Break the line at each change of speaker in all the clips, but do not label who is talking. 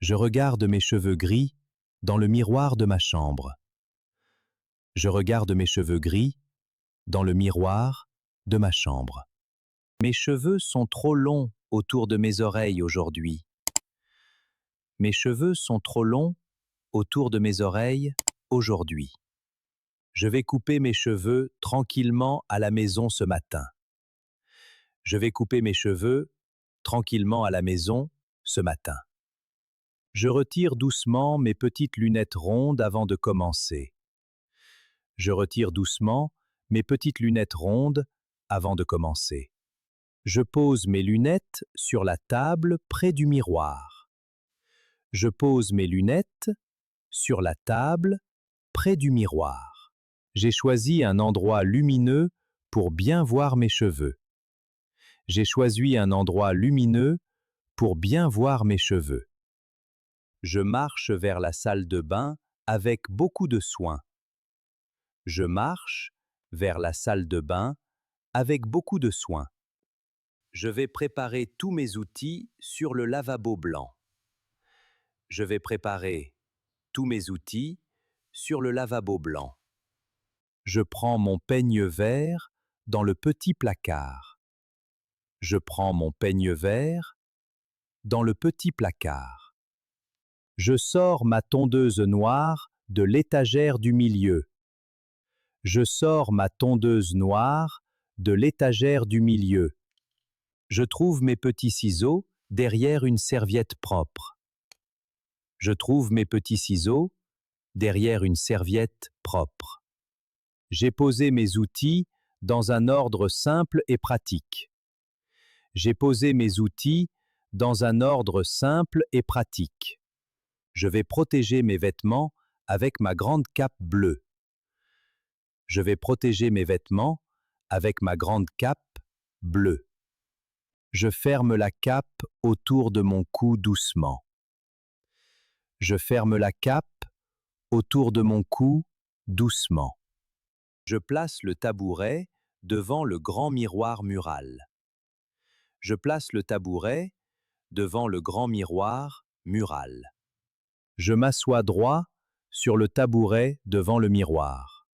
Je regarde mes cheveux gris dans le miroir de ma chambre. Je regarde mes cheveux gris dans le miroir de ma chambre. Mes cheveux sont trop longs autour de mes oreilles aujourd'hui. Mes cheveux sont trop longs autour de mes oreilles aujourd'hui. Je vais couper mes cheveux tranquillement à la maison ce matin. Je vais couper mes cheveux tranquillement à la maison ce matin. Je retire doucement mes petites lunettes rondes avant de commencer. Je retire doucement mes petites lunettes rondes avant de commencer. Je pose mes lunettes sur la table près du miroir. Je pose mes lunettes sur la table près du miroir. J'ai choisi un endroit lumineux pour bien voir mes cheveux. J'ai choisi un endroit lumineux pour bien voir mes cheveux. Je marche vers la salle de bain avec beaucoup de soin. Je marche vers la salle de bain avec beaucoup de soin. Je vais préparer tous mes outils sur le lavabo blanc. Je vais préparer tous mes outils sur le lavabo blanc. Je prends mon peigne vert dans le petit placard. Je prends mon peigne vert dans le petit placard. Je sors ma tondeuse noire de l'étagère du milieu. Je sors ma tondeuse noire de l'étagère du milieu. Je trouve mes petits ciseaux derrière une serviette propre. Je trouve mes petits ciseaux derrière une serviette propre. J'ai posé mes outils dans un ordre simple et pratique. J'ai posé mes outils dans un ordre simple et pratique. Je vais protéger mes vêtements avec ma grande cape bleue. Je vais protéger mes vêtements avec ma grande cape bleue. Je ferme la cape autour de mon cou doucement. Je ferme la cape autour de mon cou doucement. Je place le tabouret devant le grand miroir mural. Je place le tabouret devant le grand miroir mural. Je m'assois droit sur le tabouret devant le miroir.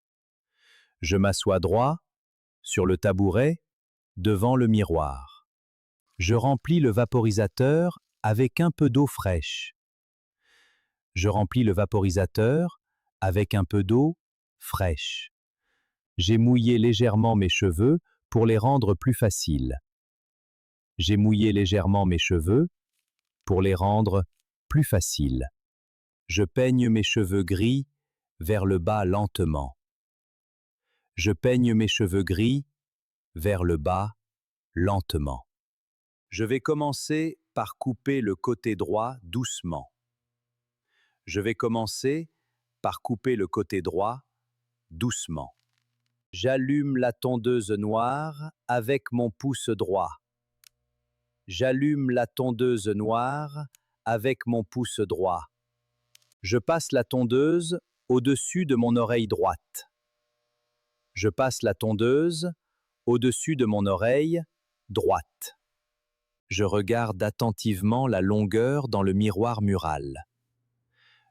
Je m'assois droit sur le tabouret devant le miroir. Je remplis le vaporisateur avec un peu d'eau fraîche. Je remplis le vaporisateur avec un peu d'eau fraîche. J'ai mouillé légèrement mes cheveux pour les rendre plus faciles. J'ai mouillé légèrement mes cheveux pour les rendre plus faciles. Je peigne mes cheveux gris vers le bas lentement. Je peigne mes cheveux gris vers le bas lentement. Je vais commencer par couper le côté droit doucement. Je vais commencer par couper le côté droit doucement. J'allume la tondeuse noire avec mon pouce droit. J'allume la tondeuse noire avec mon pouce droit. Je passe la tondeuse au-dessus de mon oreille droite. Je passe la tondeuse au-dessus de mon oreille droite. Je regarde attentivement la longueur dans le miroir mural.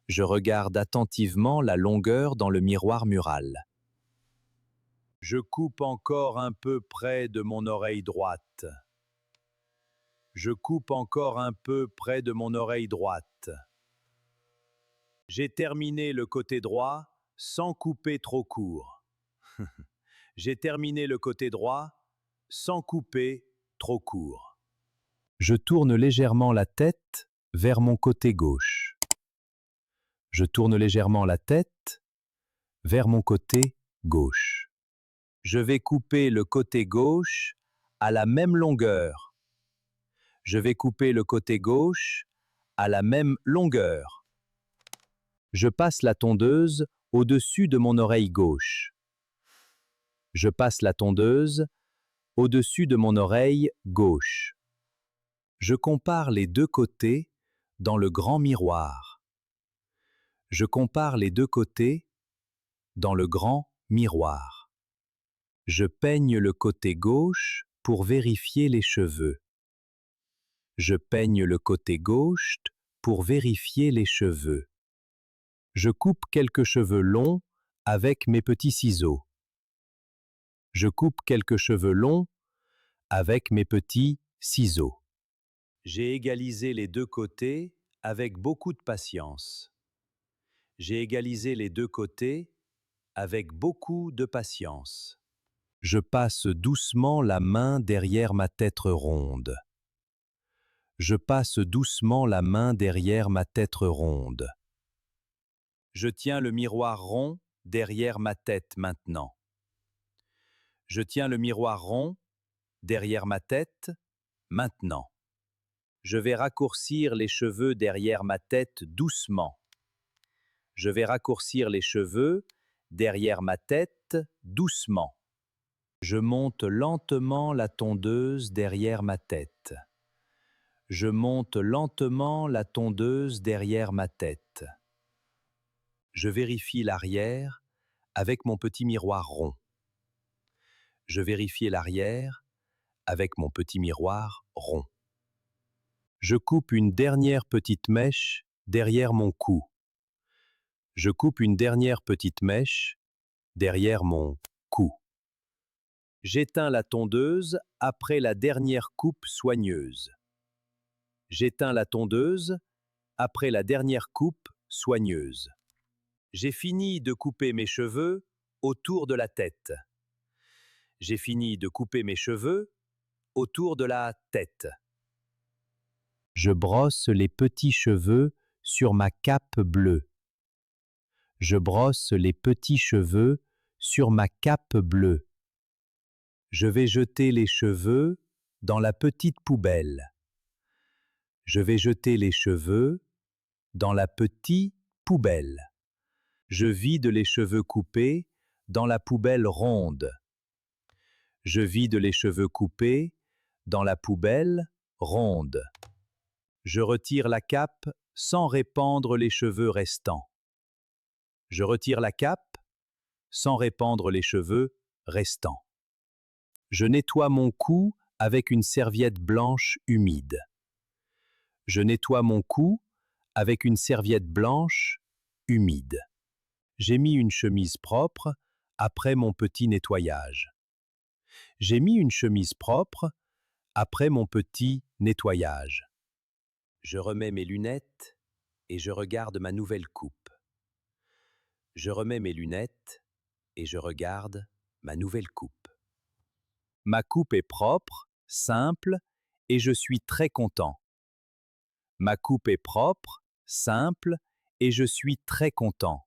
Je regarde attentivement la longueur dans le miroir mural. Je coupe encore un peu près de mon oreille droite. Je coupe encore un peu près de mon oreille droite. J'ai terminé le côté droit sans couper trop court. J'ai terminé le côté droit sans couper trop court. Je tourne légèrement la tête vers mon côté gauche. Je tourne légèrement la tête vers mon côté gauche. Je vais couper le côté gauche à la même longueur. Je vais couper le côté gauche à la même longueur. Je passe la tondeuse au-dessus de mon oreille gauche. Je passe la tondeuse au-dessus de mon oreille gauche. Je compare les deux côtés dans le grand miroir. Je compare les deux côtés dans le grand miroir. Je peigne le côté gauche pour vérifier les cheveux. Je peigne le côté gauche pour vérifier les cheveux. Je coupe quelques cheveux longs avec mes petits ciseaux. Je coupe quelques cheveux longs avec mes petits ciseaux. J'ai égalisé les deux côtés avec beaucoup de patience. J'ai égalisé les deux côtés avec beaucoup de patience. Je passe doucement la main derrière ma tête ronde. Je passe doucement la main derrière ma tête ronde. Je tiens le miroir rond derrière ma tête maintenant. Je tiens le miroir rond derrière ma tête maintenant. Je vais raccourcir les cheveux derrière ma tête doucement. Je vais raccourcir les cheveux derrière ma tête doucement. Je monte lentement la tondeuse derrière ma tête. Je monte lentement la tondeuse derrière ma tête. Je vérifie l'arrière avec mon petit miroir rond. Je vérifie l'arrière avec mon petit miroir rond. Je coupe une dernière petite mèche derrière mon cou. Je coupe une dernière petite mèche derrière mon cou. J'éteins la tondeuse après la dernière coupe soigneuse. J'éteins la tondeuse après la dernière coupe soigneuse. J'ai fini de couper mes cheveux autour de la tête. J'ai fini de couper mes cheveux autour de la tête. Je brosse les petits cheveux sur ma cape bleue. Je brosse les petits cheveux sur ma cape bleue. Je vais jeter les cheveux dans la petite poubelle. Je vais jeter les cheveux dans la petite poubelle. Je vide les cheveux coupés dans la poubelle ronde. Je vide les cheveux coupés dans la poubelle ronde. Je retire la cape sans répandre les cheveux restants. Je retire la cape sans répandre les cheveux restants. Je nettoie mon cou avec une serviette blanche humide. Je nettoie mon cou avec une serviette blanche humide. J'ai mis une chemise propre après mon petit nettoyage. J'ai mis une chemise propre après mon petit nettoyage. Je remets mes lunettes et je regarde ma nouvelle coupe. Je remets mes lunettes et je regarde ma nouvelle coupe. Ma coupe est propre, simple et je suis très content. Ma coupe est propre, simple et je suis très content.